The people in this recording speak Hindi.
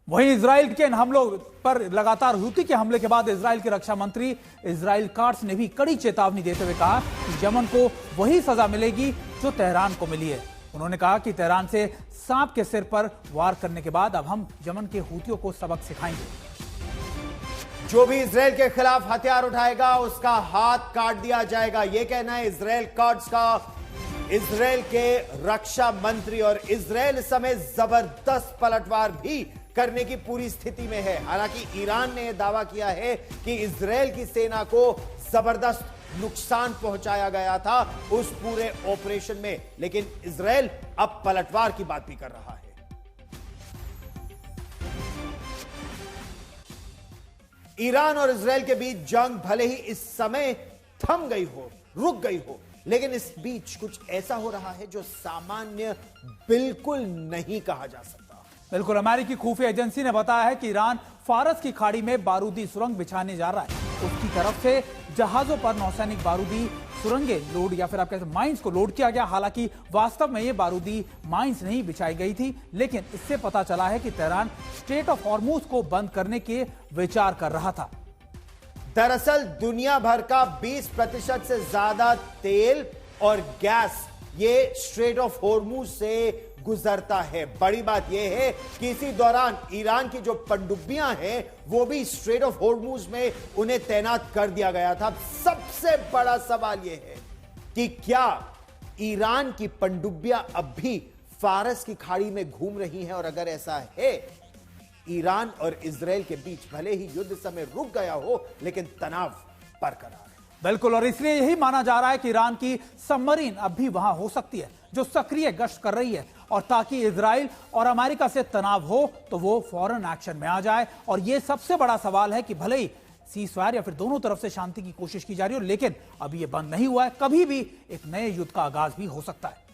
वहीं इजराइल के इन हमलों पर लगातार हूती के हमले के बाद इजराइल के रक्षा मंत्री इजराइल काट्स ने भी कड़ी चेतावनी देते हुए कहा कि यमन को वही सजा मिलेगी जो तेहरान को मिली है। उन्होंने कहा कि तेहरान से सांप के सिर पर वार करने के बाद अब हम यमन के हूतियों को सबक सिखाएंगे। जो भी इजराइल के खिलाफ हथियार उठाएगा उसका हाथ काट दिया जाएगा, यह कहना है इजराइल काट्स का। इजराइल के रक्षा मंत्री और इजराइल समेत जबरदस्त पलटवार भी करने की पूरी स्थिति में है। हालांकि ईरान ने यह दावा किया है कि इजराइल की सेना को जबरदस्त नुकसान पहुंचाया गया था उस पूरे ऑपरेशन में, लेकिन इजराइल अब पलटवार की बात भी कर रहा है। ईरान और इजराइल के बीच जंग भले ही इस समय थम गई हो, रुक गई हो, लेकिन इस बीच कुछ ऐसा हो रहा है जो सामान्य बिल्कुल नहीं कहा जा सकता। बिल्कुल, अमेरिकी खुफिया एजेंसी ने बताया है कि ईरान फारस की खाड़ी में बारूदी सुरंग बिछाने जा रहा है। उसकी तरफ से जहाजों पर नौसैनिक बारूदी सुरंगें लोड या फिर आप कहते हैं माइंस को लोड किया गया। हालांकि वास्तव में ये बारूदी माइंस नहीं बिछाई गई थी, लेकिन इससे पता चला है कि तेहरान स्ट्रेट ऑफ हॉर्मुज को बंद करने के विचार कर रहा था। दरअसल दुनिया भर का 20% से ज्यादा तेल और गैस ये स्ट्रेट ऑफ हॉर्मुज से गुजरता है। बड़ी बात यह है कि इसी दौरान ईरान की जो पनडुब्बियां हैं वो भी स्ट्रेट ऑफ हॉर्मुज में उन्हें तैनात कर दिया गया था। सबसे बड़ा सवाल यह है कि क्या ईरान की पनडुब्बियां अब भी फारस की खाड़ी में घूम रही हैं, और अगर ऐसा है, ईरान और इजराइल के बीच भले ही युद्ध समय रुक गया हो लेकिन तनाव बरकरार है। बिल्कुल, और इसलिए यही माना जा रहा है कि ईरान की सबमरीन अब भी वहां हो सकती है जो सक्रिय गश्त कर रही है, और ताकि इजराइल और अमेरिका से तनाव हो तो वो फौरन एक्शन में आ जाए। और ये सबसे बड़ा सवाल है कि भले ही सीज़फायर या फिर दोनों तरफ से शांति की कोशिश की जा रही हो, लेकिन अभी ये बंद नहीं हुआ है। कभी भी एक नए युद्ध का आगाज भी हो सकता है।